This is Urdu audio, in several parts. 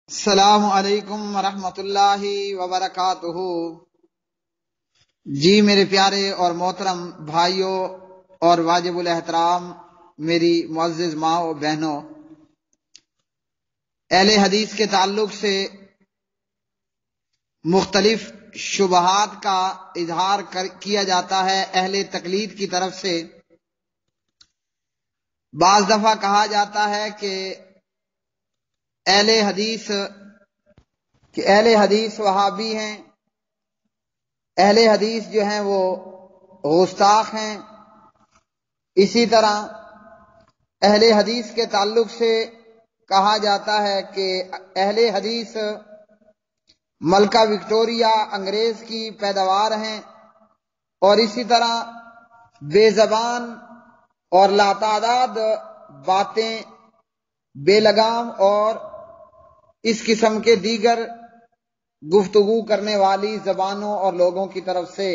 السلام علیکم ورحمۃ اللہ وبرکاتہ۔ جی میرے پیارے اور محترم بھائیوں اور واجب الاحترام میری معزز ماں و بہنوں، اہل حدیث کے تعلق سے مختلف شبہات کا اظہار کیا جاتا ہے اہل تقلید کی طرف سے۔ بعض دفعہ کہا جاتا ہے کہ اہل حدیث وہابی ہیں، اہل حدیث جو ہیں وہ گستاخ ہیں۔ اسی طرح اہل حدیث کے تعلق سے کہا جاتا ہے کہ اہل حدیث ملکہ وکٹوریہ انگریز کی پیداوار ہیں، اور اسی طرح بے زبان اور لاتعداد باتیں، بے لگام اور اس قسم کے دیگر گفتگو کرنے والی زبانوں اور لوگوں کی طرف سے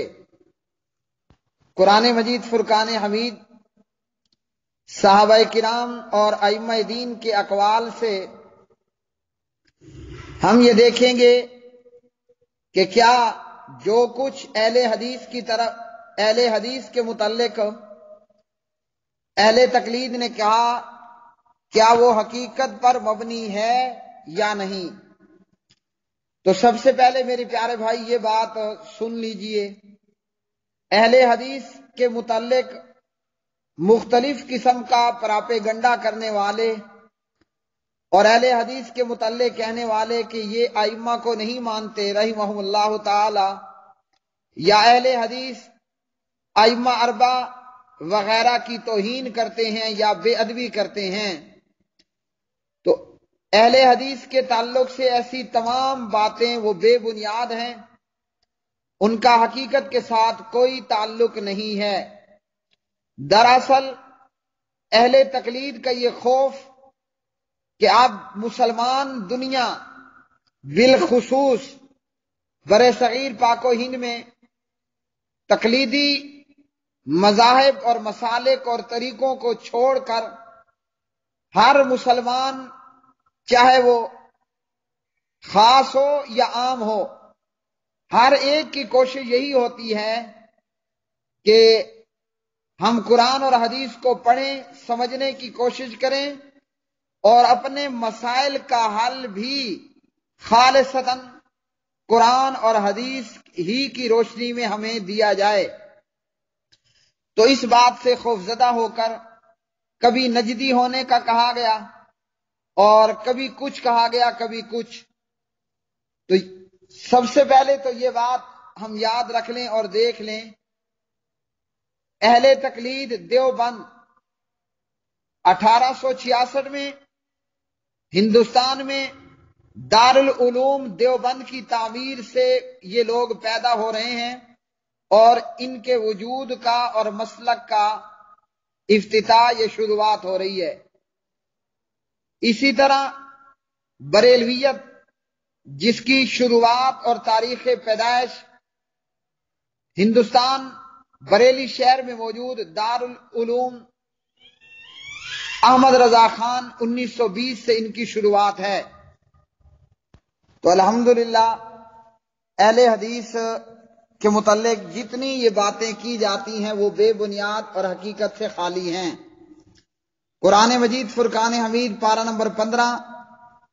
قرآن مجید فرقان حمید، صحابہ کرام اور ائمہ دین کے اقوال سے ہم یہ دیکھیں گے کہ کیا جو کچھ اہل حدیث کے متعلق اہل تقلید نے کہا، کیا وہ حقیقت پر مبنی ہے یا نہیں۔ تو سب سے پہلے میرے پیارے بھائی یہ بات سن لیجئے، اہل حدیث کے متعلق مختلف قسم کا پراپیگنڈا کرنے والے اور اہل حدیث کے متعلق کہنے والے کہ یہ ائمہ کو نہیں مانتے رحمہم اللہ تعالی، یا اہل حدیث ائمہ اربع وغیرہ کی توہین کرتے ہیں یا بے ادبی کرتے ہیں، تو اہل حدیث کے تعلق سے ایسی تمام باتیں وہ بے بنیاد ہیں، ان کا حقیقت کے ساتھ کوئی تعلق نہیں ہے۔ دراصل اہل تقلید کا یہ خوف کہ اب مسلمان دنیا بالخصوص برصغیر پاک و ہند میں تقلیدی مذاہب اور مسالک اور طریقوں کو چھوڑ کر ہر مسلمان، چاہے وہ خاص ہو یا عام ہو، ہر ایک کی کوشش یہی ہوتی ہے کہ ہم قرآن اور حدیث کو پڑھیں، سمجھنے کی کوشش کریں، اور اپنے مسائل کا حل بھی خالصتاً قرآن اور حدیث ہی کی روشنی میں ہمیں دیا جائے۔ تو اس بات سے خوفزدہ ہو کر کبھی نجدی ہونے کا کہا گیا اور کبھی کچھ کہا گیا، کبھی کچھ۔ تو سب سے پہلے تو یہ بات ہم یاد رکھ لیں اور دیکھ لیں، اہل تقلید دیوبند 1866 میں ہندوستان میں دارالعلوم دیوبند کی تعمیر سے یہ لوگ پیدا ہو رہے ہیں، اور ان کے وجود کا اور مسلک کا افتتاح، یہ شروعات ہو رہی ہے۔ اسی طرح بریلویت، جس کی شروعات اور تاریخ پیدائش ہندوستان بریلی شہر میں موجود دارالعلوم احمد رضا خان 1920 سے ان کی شروعات ہے۔ تو الحمدللہ اہل حدیث کے متعلق جتنی یہ باتیں کی جاتی ہیں وہ بے بنیاد اور حقیقت سے خالی ہیں۔ قرآن مجید فرقان حمید پارہ نمبر 15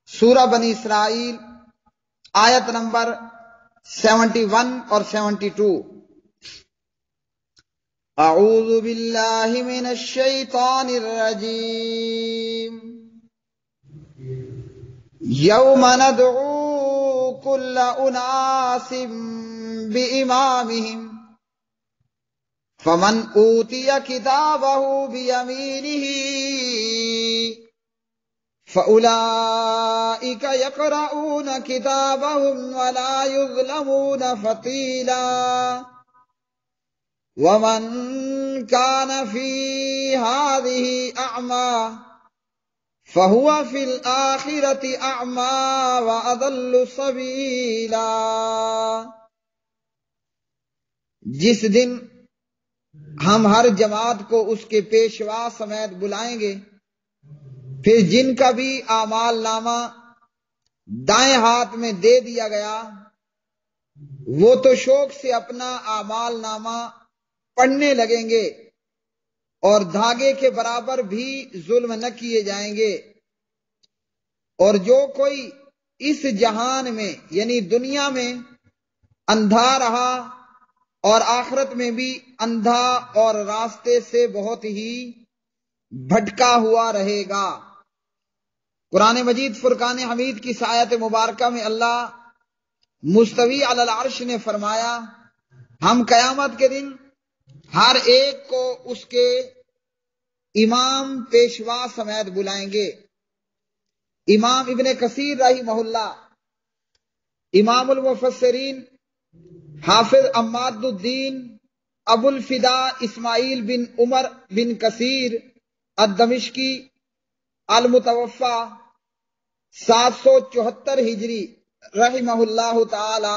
سورہ بنی اسرائیل آیت نمبر 71 اور 72، اعوذ باللہ من الشیطان الرجیم، یوم ندعو کل اناس بإمامہم فمن اوتی کتابہ بیمینہ فأولئک یقرؤون کتابہم ولا یظلمون فتیلا ومن كان في هذه أعمى فهو في الآخرة أعمى وأضل سبيلا۔ جس دن ہم ہر جماعت کو اس کے پیشوا سمیت بلائیں گے، پھر جن کا بھی اعمال نامہ دائیں ہاتھ میں دے دیا گیا، وہ تو شوق سے اپنا اعمال نامہ پڑھنے لگیں گے اور دھاگے کے برابر بھی ظلم نہ کیے جائیں گے۔ اور جو کوئی اس جہان میں یعنی دنیا میں اندھا رہا اور آخرت میں بھی اندھا اور راستے سے بہت ہی بھٹکا ہوا رہے گا۔ قرآن مجید فرقان حمید کی آیت مبارکہ میں اللہ مستوی علی العرش نے فرمایا، ہم قیامت کے دن ہر ایک کو اس کے امام پیشوا سمیت بلائیں گے۔ امام ابن کثیر رحمہ اللہ، امام المفسرین حافظ عماد الدین ابو الفدا اسماعیل بن عمر بن کثیر الدمشقی المتوفا 774 ہجری رحمہ اللہ تعالی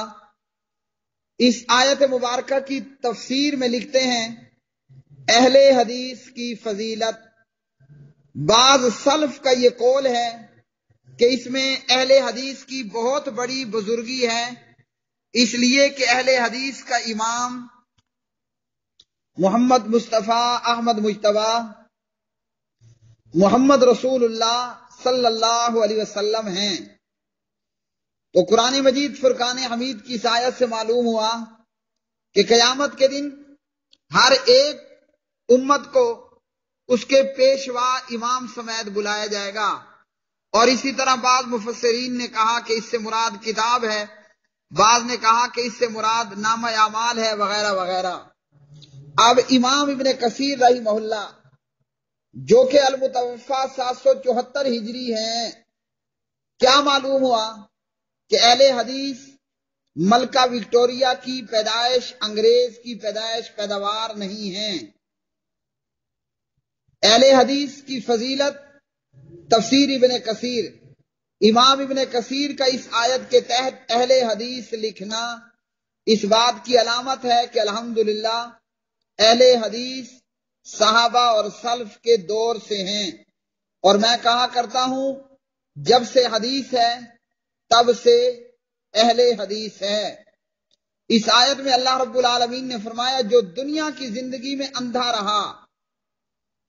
اس آیت مبارکہ کی تفسیر میں لکھتے ہیں، اہل حدیث کی فضیلت۔ بعض سلف کا یہ قول ہے کہ اس میں اہل حدیث کی بہت بڑی بزرگی ہے، اس لیے کہ اہل حدیث کا امام محمد مصطفیٰ احمد مجتبیٰ محمد رسول اللہ صلی اللہ علیہ وسلم ہیں۔ تو قرآن مجید فرقان حمید کی آیت سے معلوم ہوا کہ قیامت کے دن ہر ایک امت کو اس کے پیشوا امام سمیت بلایا جائے گا۔ اور اسی طرح بعض مفسرین نے کہا کہ اس سے مراد کتاب ہے، بعض نے کہا کہ اس سے مراد نامہ اعمال ہے، وغیرہ وغیرہ۔ اب امام ابن کثیر رحمہ اللہ جو کہ المتوفا 774 ہجری ہیں، کیا معلوم ہوا کہ اہل حدیث ملکہ وکٹوریہ کی پیدائش، انگریز کی پیدائش پیداوار نہیں ہیں۔ اہل حدیث کی فضیلت تفسیر ابن کثیر، امام ابن کثیر کا اس آیت کے تحت اہل حدیث لکھنا اس بات کی علامت ہے کہ الحمدللہ اہل حدیث صحابہ اور سلف کے دور سے ہیں۔ اور میں کہا کرتا ہوں جب سے حدیث ہے تب سے اہل حدیث ہے۔ اس آیت میں اللہ رب العالمین نے فرمایا جو دنیا کی زندگی میں اندھا رہا،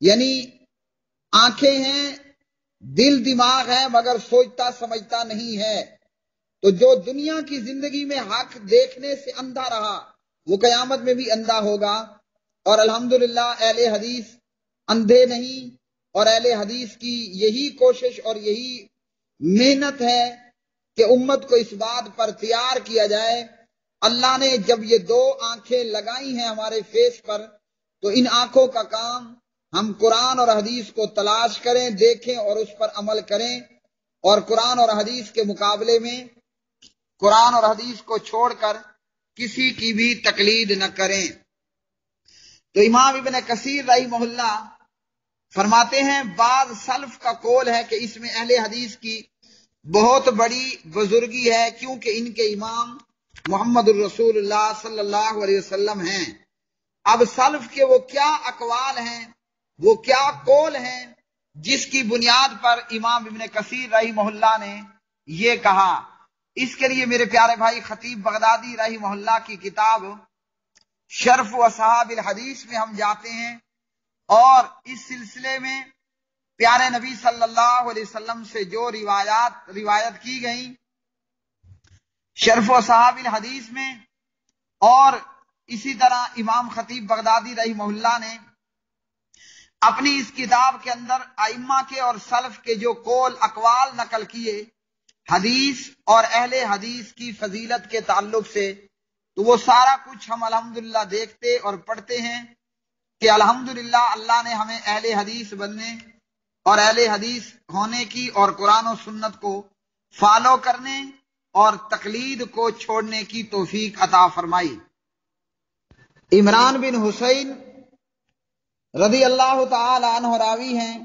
یعنی آنکھیں ہیں، دل دماغ ہے، مگر سوچتا سمجھتا نہیں ہے، تو جو دنیا کی زندگی میں حق دیکھنے سے اندھا رہا وہ قیامت میں بھی اندھا ہوگا۔ اور الحمدللہ اہل حدیث اندھے نہیں، اور اہل حدیث کی یہی کوشش اور یہی محنت ہے کہ امت کو اس بات پر تیار کیا جائے۔ اللہ نے جب یہ دو آنکھیں لگائی ہیں ہمارے فیس پر، تو ان آنکھوں کا کام ہم قرآن اور حدیث کو تلاش کریں، دیکھیں اور اس پر عمل کریں، اور قرآن اور حدیث کے مقابلے میں قرآن اور حدیث کو چھوڑ کر کسی کی بھی تقلید نہ کریں۔ تو امام ابن کثیر رحمہ اللہ فرماتے ہیں بعض سلف کا قول ہے کہ اس میں اہل حدیث کی بہت بڑی بزرگی ہے، کیونکہ ان کے امام محمد الرسول اللہ صلی اللہ علیہ وسلم ہیں۔ اب سلف کے وہ کیا اقوال ہیں، وہ کیا قول ہیں جس کی بنیاد پر امام ابن کثیر رحمہ اللہ نے یہ کہا؟ اس کے لیے میرے پیارے بھائی خطیب بغدادی رحمہ اللہ کی کتاب شرف و اصحاب الحدیث میں ہم جاتے ہیں، اور اس سلسلے میں پیارے نبی صلی اللہ علیہ وسلم سے جو روایت کی گئی شرف و اصحاب الحدیث میں، اور اسی طرح امام خطیب بغدادی رحمہ اللہ نے اپنی اس کتاب کے اندر ائمہ کے اور سلف کے جو قول اقوال نقل کیے حدیث اور اہل حدیث کی فضیلت کے تعلق سے، تو وہ سارا کچھ ہم الحمدللہ دیکھتے اور پڑھتے ہیں کہ الحمدللہ اللہ نے ہمیں اہل حدیث بننے اور اہل حدیث ہونے کی اور قرآن و سنت کو فالو کرنے اور تقلید کو چھوڑنے کی توفیق عطا فرمائی۔ عمران بن حسین رضی اللہ تعالی عنہ راوی ہیں،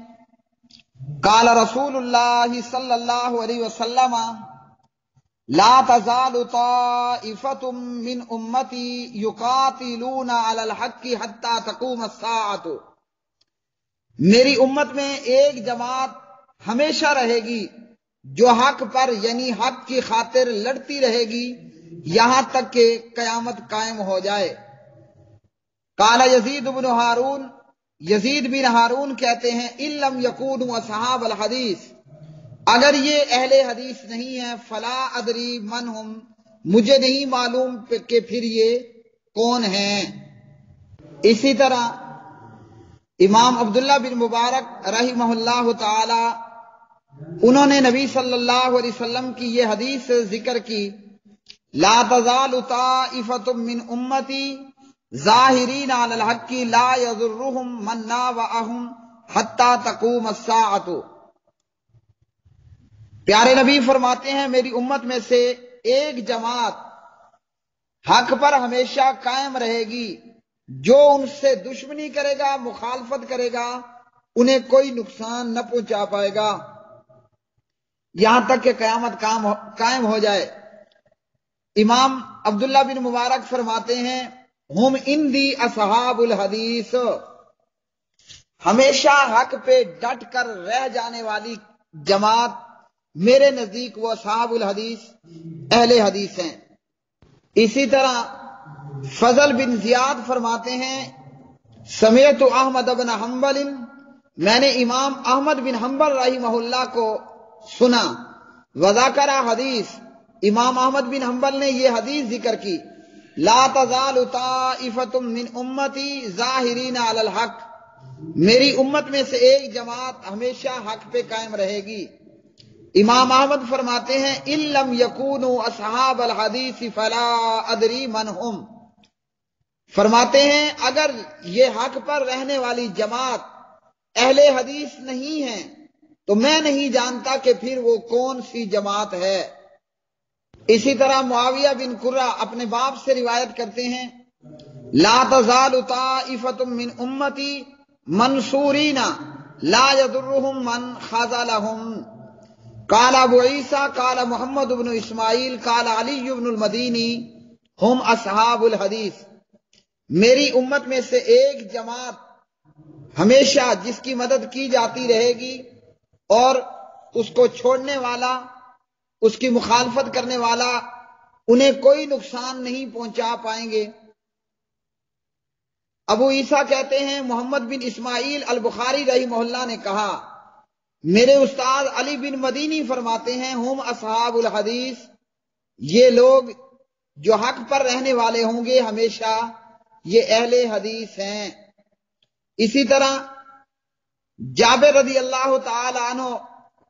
قال رسول اللہ صلی اللہ علیہ وسلم لا تزال طائفة من امتی یقاتلون علی الحق حتی تقوم الساعة، میری امت میں ایک جماعت ہمیشہ رہے گی جو حق پر یعنی حق کی خاطر لڑتی رہے گی یہاں تک کہ قیامت قائم ہو جائے۔ قال یزید بن ہارون، یزید بن ہارون کہتے ہیں ان لم یکونوا اصحاب الحدیث، اگر یہ اہل حدیث نہیں ہیں، فلا ادری من ہم، مجھے نہیں معلوم کہ پھر یہ کون ہیں۔ اسی طرح امام عبداللہ بن مبارک رحمہ اللہ تعالی انہوں نے نبی صلی اللہ علیہ وسلم کی یہ حدیث ذکر کی، لا تزال طائفۃ من امتی ظاہرین علی الحق لا یضرهم من ناوأهم حتی تقوم الساعۃ۔ پیارے نبی فرماتے ہیں میری امت میں سے ایک جماعت حق پر ہمیشہ قائم رہے گی، جو ان سے دشمنی کرے گا، مخالفت کرے گا، انہیں کوئی نقصان نہ پہنچا پائے گا یہاں تک کہ قیامت قائم ہو جائے۔ امام عبداللہ بن مبارک فرماتے ہیں ہم اندی اصحاب الحدیث، ہمیشہ حق پہ ڈٹ کر رہ جانے والی جماعت میرے نزدیک وہ اصحاب الحدیث اہل حدیث ہیں۔ اسی طرح فضل بن زیاد فرماتے ہیں سمعت احمد بن حنبل، میں نے امام احمد بن حنبل رحمہ اللہ کو سنا، وذکر حدیث، امام احمد بن حنبل نے یہ حدیث ذکر کی، لا تزال طائفۃ من امتی ظاہرین علی الحق، میری امت میں سے ایک جماعت ہمیشہ حق پہ قائم رہے گی۔ امام احمد فرماتے ہیں ان لم یکونوا اصحاب الحدیث فلا ادری من ہم، فرماتے ہیں اگر یہ حق پر رہنے والی جماعت اہل حدیث نہیں ہیں تو میں نہیں جانتا کہ پھر وہ کون سی جماعت ہے۔ اسی طرح معاویہ بن قرہ اپنے باپ سے روایت کرتے ہیں لا تزال طائفۃ من امتی منصورین لا یضرهم من خذلهم، قال ابو عیسیٰ قال محمد بن اسماعیل قال علی بن المدینی ہم اصحاب الحدیث، میری امت میں سے ایک جماعت ہمیشہ جس کی مدد کی جاتی رہے گی اور اس کو چھوڑنے والا، اس کی مخالفت کرنے والا انہیں کوئی نقصان نہیں پہنچا پائیں گے۔ ابو عیسیٰ کہتے ہیں محمد بن اسماعیل البخاری رحمہ اللہ نے کہا میرے استاد علی بن مدینی فرماتے ہیں ہم اصحاب الحدیث، یہ لوگ جو حق پر رہنے والے ہوں گے ہمیشہ یہ اہل حدیث ہیں۔ اسی طرح جابر رضی اللہ تعالی عنہ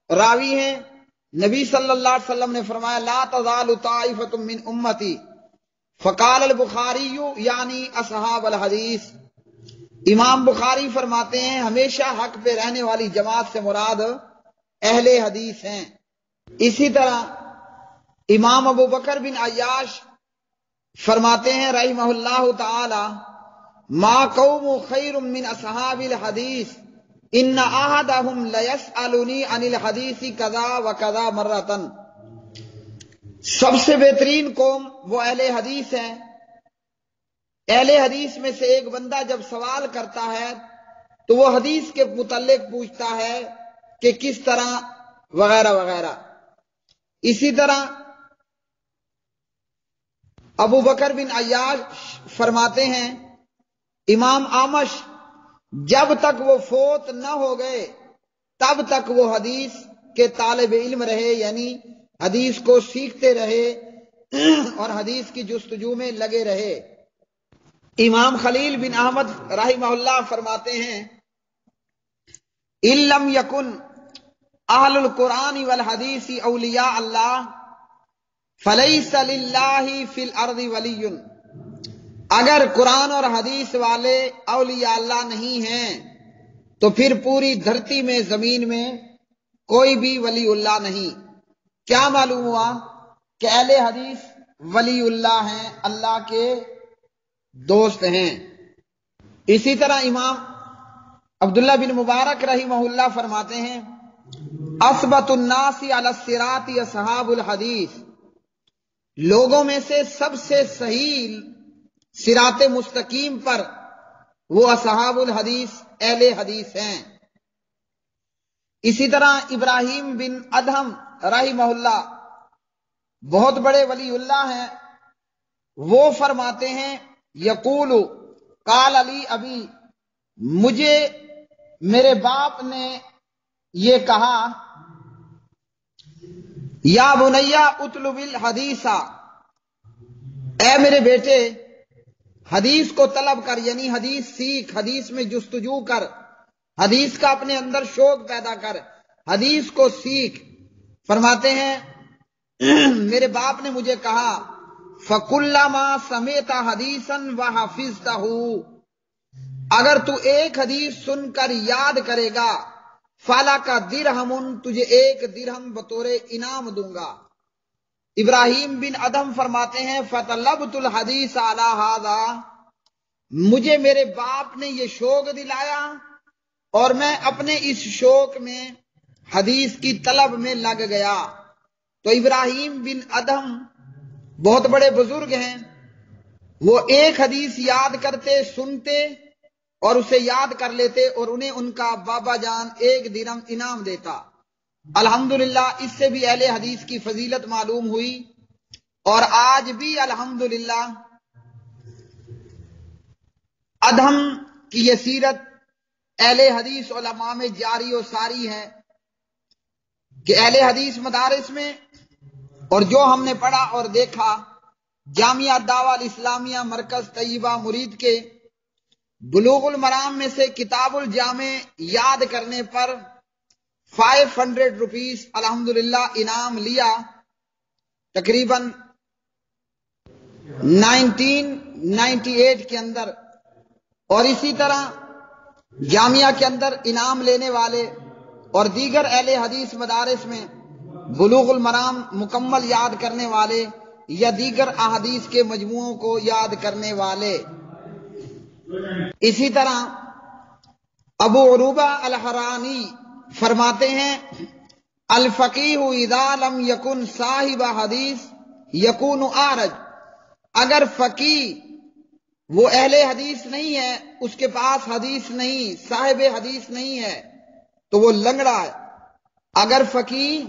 راوی ہیں، نبی صلی اللہ علیہ وسلم نے فرمایا لا تزال طائفۃ من امتی، فقال البخاری یعنی اصحاب الحدیث، امام بخاری فرماتے ہیں ہمیشہ حق پہ رہنے والی جماعت سے مراد اہل حدیث ہیں۔ اسی طرح امام ابو بکر بن عیاش فرماتے ہیں رحمہ اللہ تعالی ما قوم خیر من اصحاب الحدیث ان احدهم لیسألنی عن الحدیث کذا وکذا مرۃ، سب سے بہترین قوم وہ اہل حدیث ہیں۔ اہل حدیث میں سے ایک بندہ جب سوال کرتا ہے تو وہ حدیث کے متعلق پوچھتا ہے کہ کس طرح وغیرہ وغیرہ۔ اسی طرح ابو بکر بن عیاش فرماتے ہیں امام آمش جب تک وہ فوت نہ ہو گئے تب تک وہ حدیث کے طالب علم رہے، یعنی حدیث کو سیکھتے رہے اور حدیث کی جستجو میں لگے رہے۔ امام خلیل بن احمد رحمہ اللہ فرماتے ہیں ان لم یکن اہل القرآن والحدیث اولیاء اللہ فلیس للہ فی الارض ولی، اگر قرآن اور حدیث والے اولیاء اللہ نہیں ہیں تو پھر پوری دھرتی میں زمین میں کوئی بھی ولی اللہ نہیں۔ کیا معلوم ہوا کہ اہل حدیث ولی اللہ ہیں، اللہ کے دوست ہیں۔ اسی طرح امام عبداللہ بن مبارک رحمہ اللہ فرماتے ہیں اثبت الناس علی الصراط اصحاب الحدیث، لوگوں میں سے سب سے صحیح صراط مستقیم پر وہ اصحاب الحدیث اہل حدیث ہیں۔ اسی طرح ابراہیم بن ادہم رحمہ اللہ بہت بڑے ولی اللہ ہیں، وہ فرماتے ہیں یقول قال علی ابی، مجھے میرے باپ نے یہ کہا یا بنیا اطلب الحدیث، اے میرے بیٹے حدیث کو طلب کر، یعنی حدیث سیکھ، حدیث میں جستجو کر، حدیث کا اپنے اندر شوق پیدا کر، حدیث کو سیکھ۔ فرماتے ہیں میرے باپ نے مجھے کہا فَكُلَّمَا سَمِعْتَ حَدِيثًا وَحَفِظْتَهُ، اگر تو ایک حدیث سن کر یاد کرے گا، فَلَكَ دِرْهَمٌ، تجھے ایک درہم بطور انعام دوں گا۔ ابراہیم بن ادم فرماتے ہیں فَطَلَبْتُ الْحَدِيثَ عَلَى هَذَا، مجھے میرے باپ نے یہ شوق دلایا اور میں اپنے اس شوق میں حدیث کی طلب میں لگ گیا۔ تو ابراہیم بن ادم بہت بڑے بزرگ ہیں، وہ ایک حدیث یاد کرتے، سنتے اور اسے یاد کر لیتے، اور انہیں ان کا بابا جان ایک درہم انعام دیتا۔ الحمدللہ اس سے بھی اہل حدیث کی فضیلت معلوم ہوئی، اور آج بھی الحمدللہ ادہم کی یہ سیرت اہل حدیث علماء میں جاری و ساری ہے کہ اہل حدیث مدارس میں، اور جو ہم نے پڑھا اور دیکھا، جامعہ دعویٰ الاسلامیہ مرکز طیبہ مرید کے بلوغ المرام میں سے کتاب الجامع یاد کرنے پر 500 روپیز الحمدللہ انعام لیا، تقریباً 1998 کے اندر۔ اور اسی طرح جامعہ کے اندر انعام لینے والے اور دیگر اہل حدیث مدارس میں بلوغ المرام مکمل یاد کرنے والے یا دیگر احادیث کے مجموعوں کو یاد کرنے والے۔ اسی طرح ابو عروبہ الحرانی فرماتے ہیں الفقیہ اذا لم یکن صاحب حدیث یکون اعرج، اگر فقیہ وہ اہل حدیث نہیں ہے، اس کے پاس حدیث نہیں، صاحب حدیث نہیں ہے، تو وہ لنگڑا ہے۔ اگر فقیہ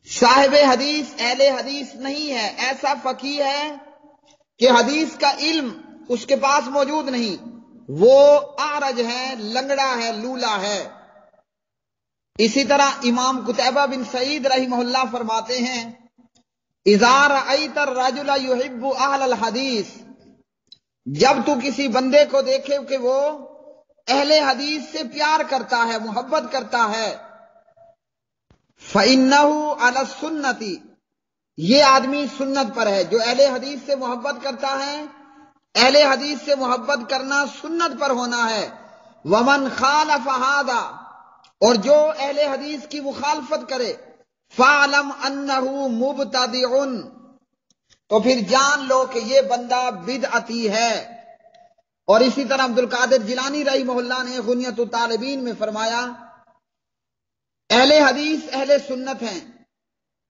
صاحب حدیث اہل حدیث نہیں ہے، ایسا فقیہ ہے کہ حدیث کا علم اس کے پاس موجود نہیں، وہ اعرج ہے، لنگڑا ہے، لولا ہے۔ اسی طرح امام قتیبہ بن سعید رحمہ اللہ فرماتے ہیں اذا رأیت الرجل یحب اہل الحدیث، جب تو کسی بندے کو دیکھے کہ وہ اہل حدیث سے پیار کرتا ہے، محبت کرتا ہے، فَإِنَّهُ عَلَى السُّنَّةِ، یہ آدمی سنت پر ہے۔ جو اہل حدیث سے محبت کرتا ہے، اہل حدیث سے محبت کرنا سنت پر ہونا ہے۔ وَمَنْ خَالَفَ هَذَا، اور جو اہل حدیث کی مخالفت کرے، فَاعْلَمْ أَنَّهُ مُبْتَدِعٌ، تو پھر جان لو کہ یہ بندہ بدعتی ہے۔ اور اسی طرح عبد القادر جیلانی رحمہ اللہ نے غنیۃ الطالبین میں فرمایا اہل حدیث اہل سنت ہیں،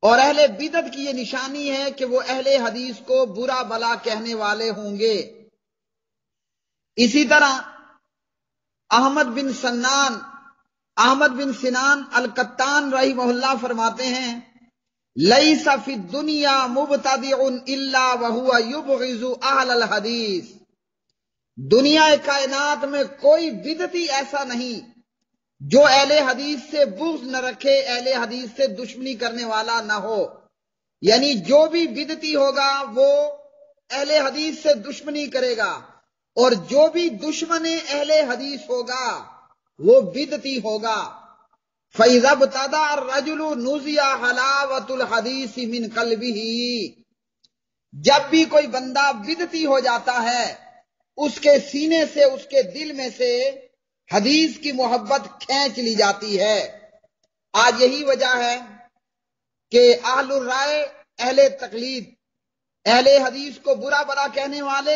اور اہل بدعت کی یہ نشانی ہے کہ وہ اہل حدیث کو برا بلا کہنے والے ہوں گے۔ اسی طرح احمد بن سنان القطان رحمہ اللہ فرماتے ہیں لیس فی الدنیا مبتدع الا وهو یبغض اہل الحدیث، دنیا کائنات میں کوئی بدعتی ایسا نہیں جو اہل حدیث سے بغض نہ رکھے، اہل حدیث سے دشمنی کرنے والا نہ ہو۔ یعنی جو بھی بدعتی ہوگا وہ اہل حدیث سے دشمنی کرے گا، اور جو بھی دشمن اہل حدیث ہوگا وہ بدعتی ہوگا۔ فَإِذَا ابْتَدَعَ الرَّجُلُ نُزِعَ حَلَاوَةُ الْحَدِيثِ مِنْ قَلْبِهِ، جب بھی کوئی بندہ بدعتی ہو جاتا ہے، اس کے سینے سے، اس کے دل میں سے حدیث کی محبت کھینچ لی جاتی ہے۔ آج یہی وجہ ہے کہ اہل الرائے، اہل تقلید، اہل حدیث کو برا بلا کہنے والے،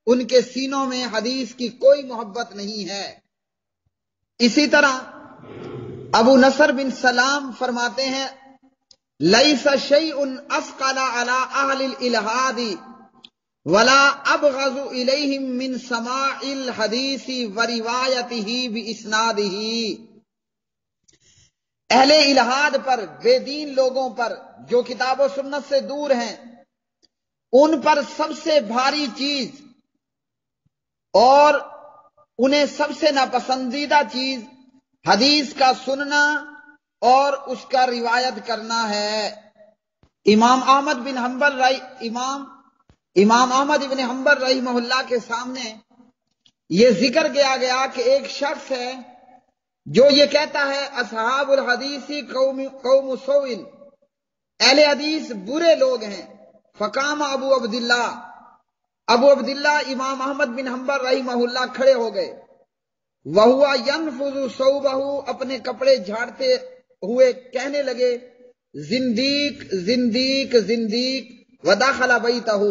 ان کے سینوں میں حدیث کی کوئی محبت نہیں ہے۔ اسی طرح ابو نصر بن سلام فرماتے ہیں لیس شیء اثقل علی اہل الالحاد ولا ابغض الیہم من سماع الحدیث و روایتہ باسنادہ، اہل الحاد پر، بے دین لوگوں پر جو کتاب و سنت سے دور ہیں، ان پر سب سے بھاری چیز اور انہیں سب سے ناپسندیدہ چیز حدیث کا سننا اور اس کا روایت کرنا ہے۔ امام احمد بن حنبل رحمہ اللہ کے سامنے یہ ذکر کیا گیا کہ ایک شخص ہے جو یہ کہتا ہے اصحاب الحدیث قوم سوء، اہل حدیث برے لوگ ہیں۔ فقام ابو عبداللہ امام احمد بن حنبل رحمہ اللہ کھڑے ہو گئے، وہوا ينفض ثوبہ، اپنے کپڑے جھاڑتے ہوئے کہنے لگے زندیق زندیق زندیق، ودخل بیتہ،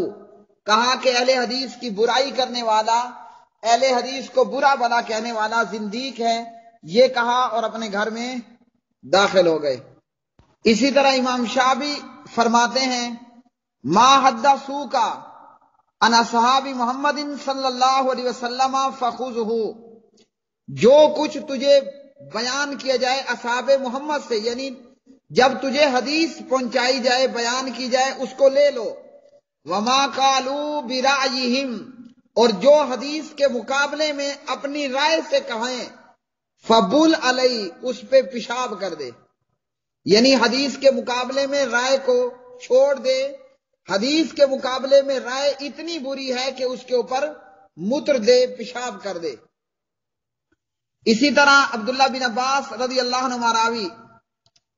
کہا کہ اہل حدیث کی برائی کرنے والا، اہل حدیث کو برا بھلا کہنے والا زندیق ہے، یہ کہا اور اپنے گھر میں داخل ہو گئے۔ اسی طرح امام شعبی فرماتے ہیں ما حدثوک عن اصحاب محمد صلی اللہ علیہ وسلم فخذہ، جو کچھ تجھے بیان کیا جائے اصحاب محمد سے، یعنی جب تجھے حدیث پہنچائی جائے، بیان کی جائے، اس کو لے لو۔ وما قالوا برأیہم، اور جو حدیث کے مقابلے میں اپنی رائے سے کہیں، فبل علی، اس پہ پیشاب کر دے، یعنی حدیث کے مقابلے میں رائے کو چھوڑ دے۔ حدیث کے مقابلے میں رائے اتنی بری ہے کہ اس کے اوپر متر دے، پیشاب کر دے۔ اسی طرح عبداللہ بن عباس رضی اللہ عنہ راوی،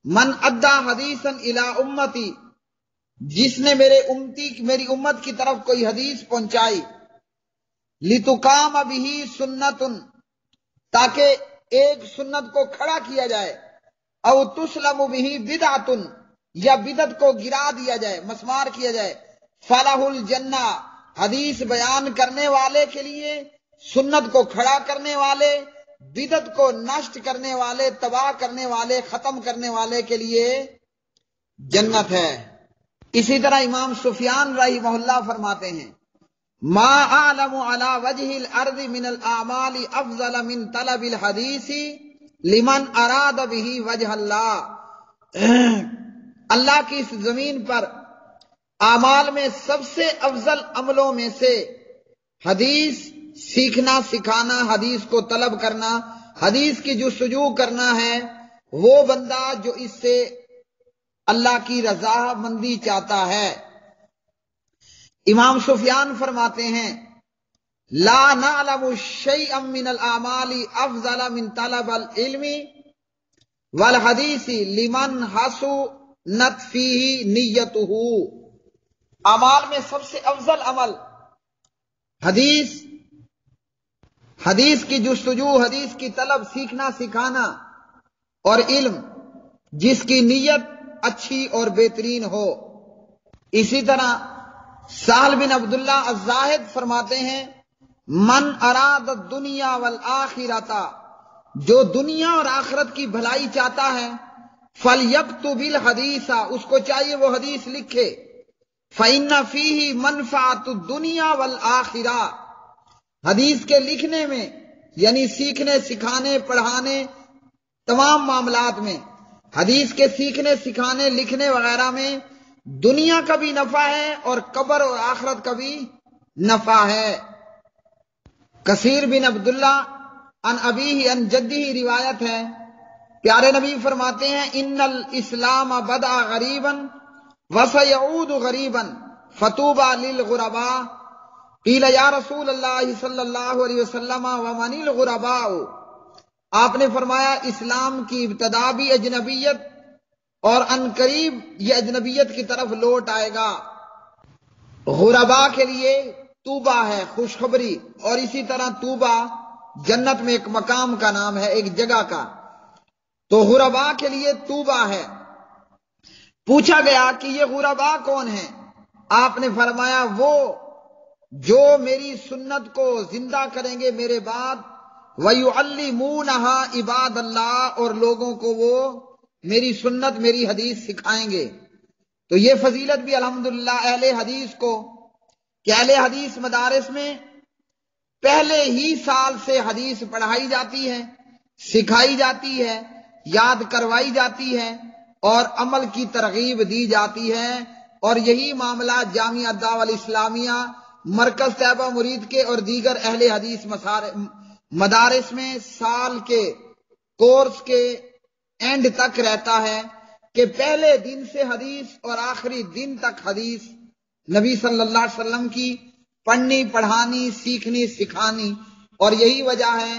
من ادا حدیثا الی امتی، جس نے میری امت کی طرف کوئی حدیث پہنچائی، لتقام بہ سنت، تاکہ ایک سنت کو کھڑا کیا جائے، او تسلم بہ بدعت، یا بدعت کو گرا دیا جائے، مسمار کیا جائے، فلاح الجنہ، حدیث بیان کرنے والے کے لیے، سنت کو کھڑا کرنے والے، بدعت کو نشٹ کرنے والے، تباہ کرنے والے، ختم کرنے والے کے لیے جنت ہے۔ اسی طرح امام سفیان رحمہ اللہ فرماتے ہیں ما اعلم علی وجہ الارض من الاعمال افضل من طلب الحدیث لمن اراد بہ وجہ اللہ، اللہ کی اس زمین پر اعمال میں سب سے افضل عملوں میں سے حدیث سیکھنا، سکھانا، حدیث کو طلب کرنا، حدیث کی جستجو کرنا ہے، وہ بندہ جو اس سے اللہ کی رضا مندی چاہتا ہے۔ امام سفیان فرماتے ہیں لا نعلم شیئا من الاعمال افضل من طلب العلم والحدیث لمن حسنت فیہ نیتہ، اعمال میں سب سے افضل عمل حدیث کی جستجو، حدیث کی طلب، سیکھنا سکھانا، اور علم جس کی نیت اچھی اور بہترین ہو۔ اسی طرح سہل بن عبداللہ الزاہد فرماتے ہیں من اراد الدنیا والآخرۃ، جو دنیا اور آخرت کی بھلائی چاہتا ہے، فلیکتب الحدیث، اس کو چاہیے وہ حدیث لکھے، فإن فیہ منفعۃ الدنیا والآخرہ، حدیث کے لکھنے میں یعنی سیکھنے، سکھانے، پڑھانے، تمام معاملات میں، حدیث کے سیکھنے، سکھانے، لکھنے وغیرہ میں دنیا کا بھی نفع ہے اور قبر اور آخرت کا بھی نفع ہے۔ کثیر بن عبداللہ عن ابیہ عن جدہ روایت ہے، پیارے نبی فرماتے ہیں ان الاسلام بدأ غریبا وسیعود غریبا فطوبى للغرباء، قیل یا رسول اللہ صلی اللہ علیہ وسلم ومن الغرباء، آپ نے فرمایا اسلام کی ابتدا بھی اجنبیت اور عنقریب یہ اجنبیت کی طرف لوٹ آئے گا۔ غرباء کے لیے طوبہ ہے، خوشخبری، اور اسی طرح طوبہ جنت میں ایک مقام کا نام ہے، ایک جگہ کا، تو غرباء کے لیے طوبہ ہے۔ پوچھا گیا کہ یہ غرباء کون ہیں؟ آپ نے فرمایا وہ جو میری سنت کو زندہ کریں گے میرے بعد، وَيُعَلِّمُونَهَا عباد اللہ، اور لوگوں کو وہ میری سنت، میری حدیث سکھائیں گے۔ تو یہ فضیلت بھی الحمدللہ اہل حدیث کو، کہ اہل حدیث مدارس میں پہلے ہی سال سے حدیث پڑھائی جاتی ہے، سکھائی جاتی ہے، یاد کروائی جاتی ہے اور عمل کی ترغیب دی جاتی ہے، اور یہی معاملہ جامعہ دعوہ الاسلامیہ، مرکز طیبہ مرید کے اور دیگر اہل حدیث مدارس میں سال کے کورس کے اینڈ تک رہتا ہے کہ پہلے دن سے حدیث اور آخری دن تک حدیث نبی صلی اللہ علیہ وسلم کی پڑھنی، پڑھانی، سیکھنی، سکھانی۔ اور یہی وجہ ہے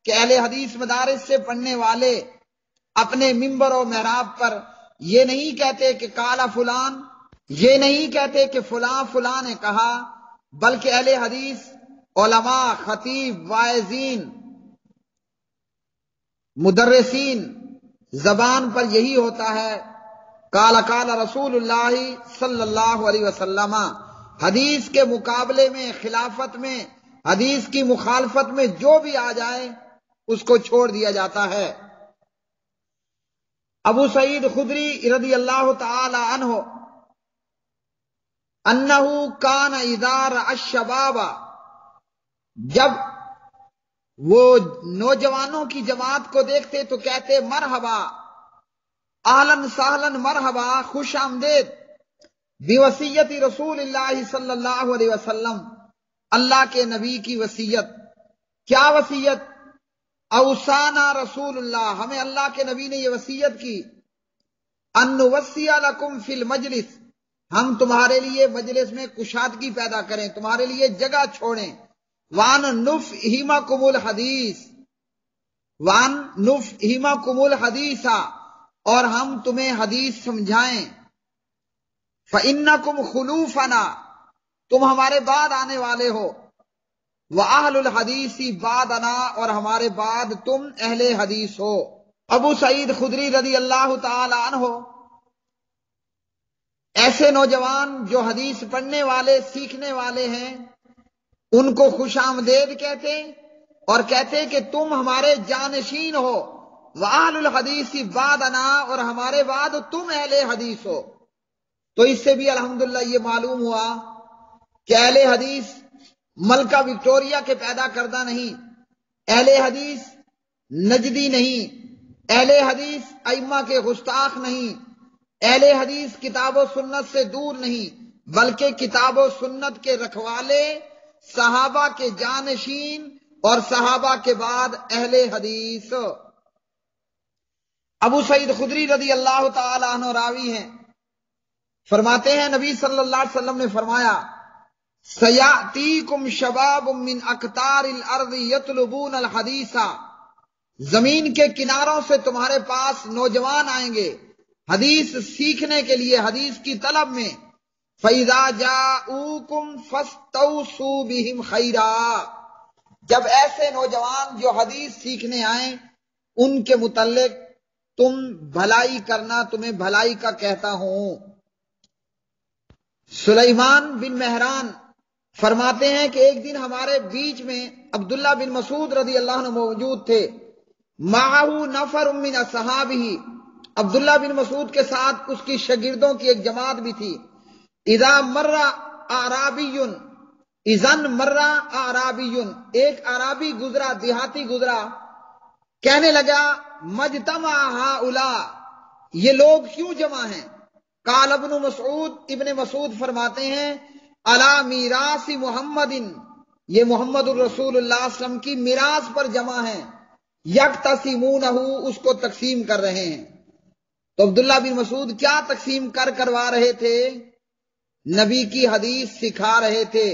کہ اہل حدیث مدارس سے پڑھنے والے اپنے ممبر و محراب پر یہ نہیں کہتے کہ قال فلان، یہ نہیں کہتے کہ فلاں فلاں نے کہا، بلکہ اہل حدیث علماء، خطیب، واعظین، مدرسین زبان پر یہی ہوتا ہے قال قال رسول اللہ صلی اللہ علیہ وسلم۔ حدیث کے مقابلے میں، خلافت میں، حدیث کی مخالفت میں جو بھی آ جائے اس کو چھوڑ دیا جاتا ہے۔ ابو سعید خدری رضی اللہ تعالی عنہ انہو کان اذا رأى الشباب، جب وہ نوجوانوں کی جماعت کو دیکھتے تو کہتے مرحبا، اہلاً سہلاً، مرحبا، خوش آمدید، بوصیت رسول اللہ صلی اللہ علیہ وسلم، اللہ کے نبی کی وصیت۔ کیا وصیت؟ اوصانا رسول اللہ، ہمیں اللہ کے نبی نے یہ وصیت کی، ان نوصی لکم فی المجلس، ہم تمہارے لیے مجلس میں کشادگی پیدا کریں، تمہارے لیے جگہ چھوڑیں، وان نفہمکم الحدیث، وان نفہمکم الحدیث، اور ہم تمہیں حدیث سمجھائیں، فإنکم خلوفنا، تم ہمارے بعد آنے والے ہو، وأہل الحدیث بعدنا، اور ہمارے بعد تم اہل حدیث ہو۔ ابو سعید خدری رضی اللہ تعالی عنہ ایسے نوجوان جو حدیث پڑھنے والے، سیکھنے والے ہیں، ان کو خوش آمدید کہتے اور کہتے کہ تم ہمارے جانشین ہو، وأہل الحدیث بعدنا، اور ہمارے بعد تم اہل حدیث ہو۔ تو اس سے بھی الحمدللہ یہ معلوم ہوا کہ اہل حدیث ملکہ وکٹوریہ کے پیدا کردہ نہیں، اہل حدیث نجدی نہیں، اہل حدیث ائمہ کے گستاخ نہیں، اہل حدیث کتاب و سنت سے دور نہیں، بلکہ کتاب و سنت کے رکھوالے، صحابہ کے جانشین، اور صحابہ کے بعد اہل حدیث۔ ابو سعید خدری رضی اللہ تعالی عنہ راوی ہیں، فرماتے ہیں نبی صلی اللہ علیہ وسلم نے فرمایا سیاتیکم شباب من اقطار الارض یطلبون الحدیث، زمین کے کناروں سے تمہارے پاس نوجوان آئیں گے حدیث سیکھنے کے لیے، حدیث کی طلب میں، فَإِذَا جَاءُوكُمْ فَاسْتَوْصُوا بِهِمْ خَيْرًا، جب ایسے نوجوان جو حدیث سیکھنے آئیں ان کے متعلق تم بھلائی کرنا، تمہیں بھلائی کا کہتا ہوں۔ سلیمان بن مہران فرماتے ہیں کہ ایک دن ہمارے بیچ میں عبداللہ بن مسعود رضی اللہ عنہ موجود تھے، معہ نفر من اصحابہ، عبداللہ بن مسعود کے ساتھ اس کی شاگردوں کی ایک جماعت بھی تھی۔ اذا مر اعرابی، اذن مر اعرابی، ایک عرابی گزرا، دیہاتی گزرا، کہنے لگا مجتمع ہؤلاء، یہ لوگ کیوں جمع ہیں؟ قال ابن مسعود، ابن مسعود فرماتے ہیں علی میراث محمد، یہ محمد الرسول اللہ صلی اللہ علیہ وسلم کی میراث پر جمع ہیں، یکتسمونہ، اس کو تقسیم کر رہے ہیں۔ تو عبداللہ بن مسعود کیا تقسیم کروا رہے تھے؟ نبی کی حدیث سکھا رہے تھے۔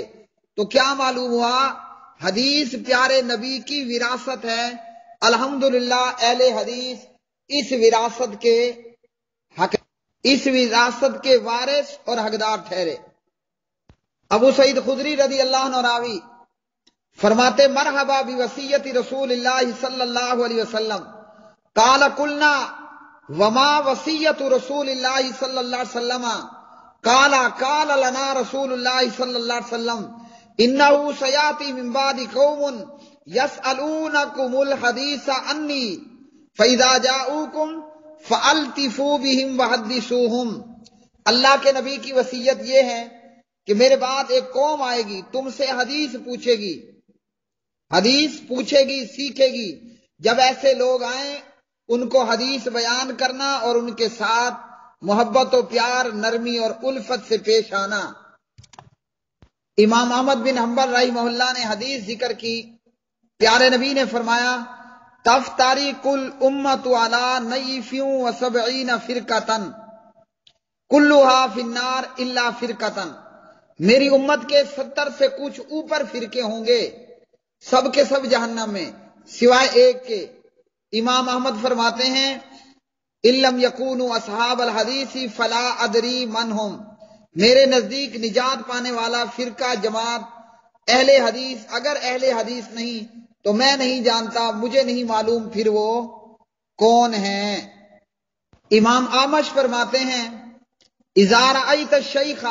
تو کیا معلوم ہوا؟ حدیث پیارے نبی کی وراثت ہے، الحمدللہ اہل حدیث اس وراثت کے وارث اور حقدار ٹھہرے۔ ابو سعید خدری رضی اللہ عنہ راوی فرماتے مرحبا بوصیت رسول اللہ صلی اللہ علیہ وسلم، قال قلنا وما وصیت رسول اللہ صلی اللہ علیہ وسلم، قال لنا رسول اللہ صلی اللہ علیہ وسلم انه سیاتی من بعد قوم یسألونکم الحدیث عنی فاذا جاؤکم فالتفوا بهم وحدثوهم، اللہ کے نبی کی وصیت یہ ہے کہ میرے بعد ایک قوم آئے گی، تم سے حدیث پوچھے گی، حدیث پوچھے گی، سیکھے گی، جب ایسے لوگ آئیں ان کو حدیث بیان کرنا اور ان کے ساتھ محبت و پیار، نرمی اور الفت سے پیش آنا۔ امام احمد بن حنبل رحمہ اللہ نے حدیث ذکر کی، پیارے نبی نے فرمایا تفترق الامۃ علی 79 فرقۃ کلھا فی النار الا فرقۃ، میری امت کے 70 سے کچھ اوپر فرقے ہوں گے، سب کے سب جہنم میں سوائے ایک کے۔ امام احمد فرماتے ہیں ان لم یکونوا اصحاب الحدیث فلا ادری من ہم، میرے نزدیک نجات پانے والا فرقہ جماعت اہل حدیث اگر اہل حدیث نہیں تو میں نہیں جانتا، مجھے نہیں معلوم پھر وہ کون ہیں۔ امام اعمش فرماتے ہیں اذا رأیت الشیخ،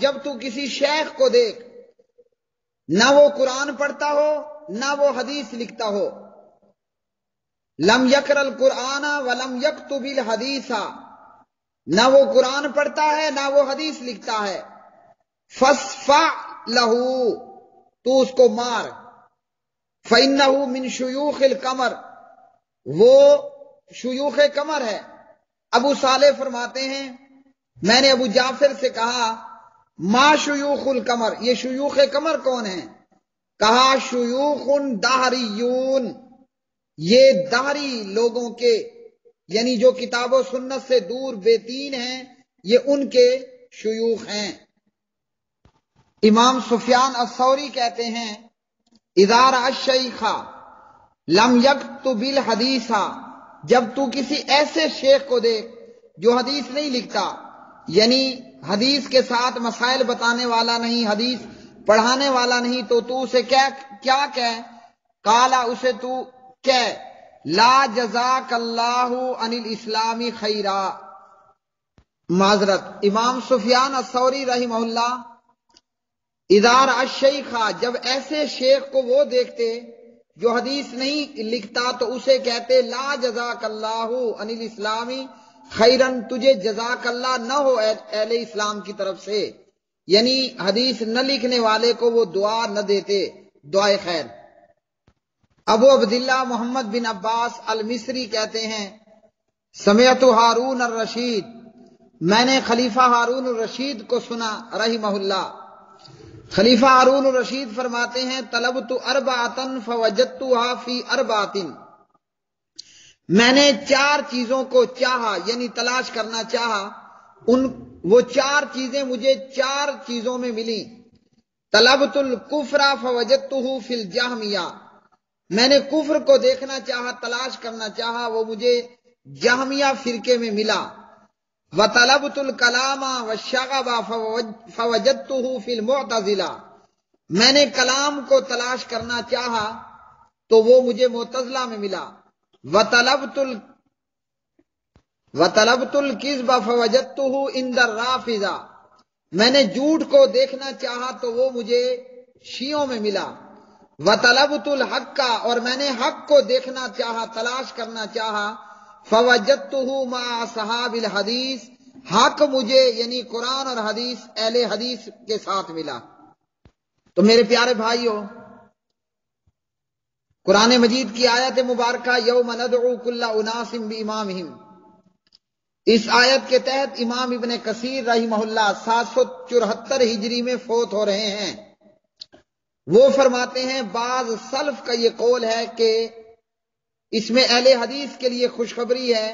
جب تو کسی شیخ کو دیکھ، نہ وہ قرآن پڑھتا ہو نہ وہ حدیث لکھتا ہو، لم یقرأ القرآن ولم یکتب الحدیث، نہ وہ قرآن پڑھتا ہے نہ وہ حدیث لکھتا ہے، فاصفع لہ، تو اس کو مار، فإنہ من شیوخ القمر، وہ شیوخ قمر ہے۔ ابو صالح فرماتے ہیں میں نے ابو جعفر سے کہا ما شیوخ القمر، یہ شیوخ قمر کون ہیں؟ کہا شیوخ دہریون، یہ دہری لوگوں کے، یعنی جو کتاب و سنت سے دور بے دین ہیں، یہ ان کے شیوخ ہیں۔ امام سفیان الثوری کہتے ہیں اذا رأى الشیخ لم یکتب الحدیث، جب تو کسی ایسے شیخ کو دیکھ جو حدیث نہیں لکھتا، یعنی حدیث کے ساتھ مسائل بتانے والا نہیں، حدیث پڑھانے والا نہیں، تو تو اسے کیا کہے؟ کالا، اسے تو کہے لا جزاک اللہ عن الاسلام خیرا، معذرت، امام سفیان الثوری رحمہ اللہ اذا رأى الشیخ، جب ایسے شیخ کو وہ دیکھتے جو حدیث نہیں لکھتا تو اسے کہتے لا جزاک اللہ عن الاسلام خیرن، تجھے جزاک اللہ نہ ہو اہل اسلام کی طرف سے، یعنی حدیث نہ لکھنے والے کو وہ دعا نہ دیتے، دعائے خیر۔ ابو عبداللہ محمد بن عباس المصری کہتے ہیں سمعت ہارون الرشید، میں نے خلیفہ ہارون الرشید کو سنا رحمہ اللہ۔ خلیفہ ہارون الرشید فرماتے ہیں طلبت اربعۃ فوجدتها فی اربعۃ، میں نے 4 چیزوں کو چاہا، یعنی تلاش کرنا چاہا، وہ 4 چیزیں مجھے 4 چیزوں میں ملی۔ طلبت الکفر فوجدته فی الجہمیہ، میں نے کفر کو دیکھنا چاہا، تلاش کرنا چاہا، وہ مجھے جہمیہ فرقے میں ملا۔ وطلبت الکلام والشغب فوجدته فی المعتزلہ، میں نے کلام کو تلاش کرنا چاہا تو وہ مجھے معتزلہ میں ملا۔ وطلبت الکذب فوجدته عند الرافضہ، میں نے جھوٹ کو دیکھنا چاہا تو وہ مجھے شیعوں میں ملا۔ وطلبت الحق، اور میں نے حق کو دیکھنا چاہا، تلاش کرنا چاہا، فوجدته مع اصحاب الحدیث، حق مجھے یعنی قرآن اور حدیث اہل حدیث کے ساتھ ملا۔ تو میرے پیارے بھائیوں، قرآن مجید کی آیت مبارکہ یوم ندعو کل اناس بامامہم، اس آیت کے تحت امام ابن کثیر رحمہ اللہ 774 ہجری میں فوت ہو رہے ہیں۔ وہ فرماتے ہیں بعض سلف کا یہ قول ہے کہ اس میں اہل حدیث کے لیے خوشخبری ہے،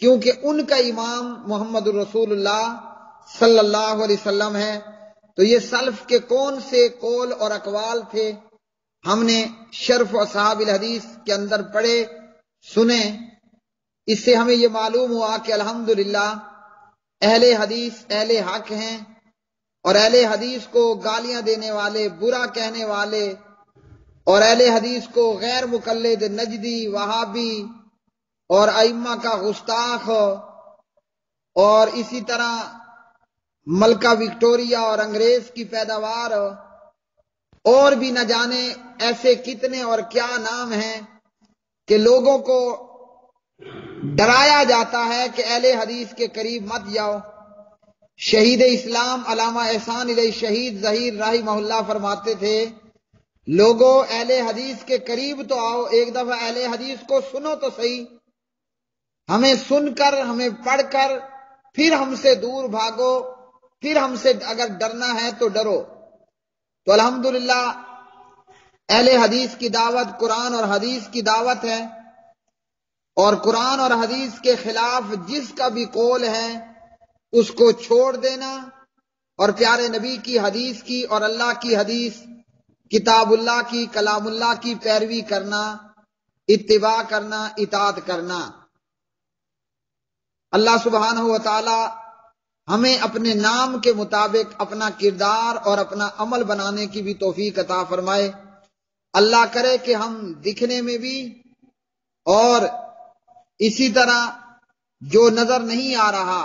کیونکہ ان کا امام محمد الرسول اللہ صلی اللہ علیہ وسلم ہے۔ تو یہ سلف کے کون سے قول اور اقوال تھے ہم نے شرف اصحاب الحدیث کے اندر پڑھے سنے، اس سے ہمیں یہ معلوم ہوا کہ الحمدللہ اہل حدیث اہل حق ہیں، اور اہل حدیث کو گالیاں دینے والے، برا کہنے والے، اور اہل حدیث کو غیر مقلد، نجدی، وہابی اور ائمہ کا گستاخ، اور اسی طرح ملکہ وکٹوریا اور انگریز کی پیداوار، اور بھی نہ جانے ایسے کتنے اور کیا نام ہیں کہ لوگوں کو ڈرایا جاتا ہے کہ اہل حدیث کے قریب مت جاؤ۔ شہید اسلام علامہ احسان علیہ شہید ظہیر رحمہ اللہ فرماتے تھے لوگوں اہل حدیث کے قریب تو آؤ، ایک دفعہ اہل حدیث کو سنو تو صحیح، ہمیں سن کر، ہمیں پڑھ کر پھر ہم سے دور بھاگو، پھر ہم سے اگر ڈرنا ہے تو ڈرو۔ تو الحمدللہ اہل حدیث کی دعوت قرآن اور حدیث کی دعوت ہے، اور قرآن اور حدیث کے خلاف جس کا بھی قول ہے اس کو چھوڑ دینا، اور پیارے نبی کی حدیث کی اور اللہ کی حدیث، کتاب اللہ کی، کلام اللہ کی پیروی کرنا، اتباع کرنا، اطاعت کرنا۔ اللہ سبحانہ و تعالی ہمیں اپنے نام کے مطابق اپنا کردار اور اپنا عمل بنانے کی بھی توفیق عطا فرمائے۔ اللہ کرے کہ ہم دکھنے میں بھی اور اسی طرح جو نظر نہیں آ رہا،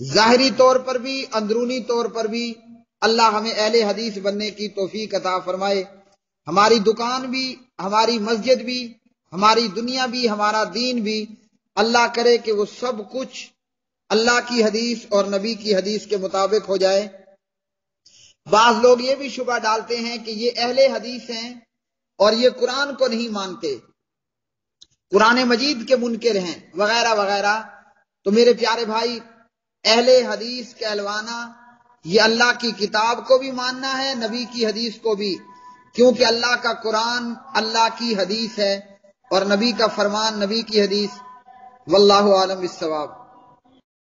ظاہری طور پر بھی اندرونی طور پر بھی، اللہ ہمیں اہل حدیث بننے کی توفیق عطا فرمائے۔ ہماری دکان بھی، ہماری مسجد بھی، ہماری دنیا بھی، ہمارا دین بھی، اللہ کرے کہ وہ سب کچھ اللہ کی حدیث اور نبی کی حدیث کے مطابق ہو جائے۔ بعض لوگ یہ بھی شبہ ڈالتے ہیں کہ یہ اہل حدیث ہیں اور یہ قرآن کو نہیں مانتے، قرآن مجید کے منکر ہیں، وغیرہ وغیرہ۔ تو میرے پیارے بھائی، اہل حدیث کہلوانا یہ اللہ کی کتاب کو بھی ماننا ہے، نبی کی حدیث کو بھی، کیونکہ اللہ کا قرآن اللہ کی حدیث ہے اور نبی کا فرمان نبی کی حدیث۔ واللہ عالم بالصواب۔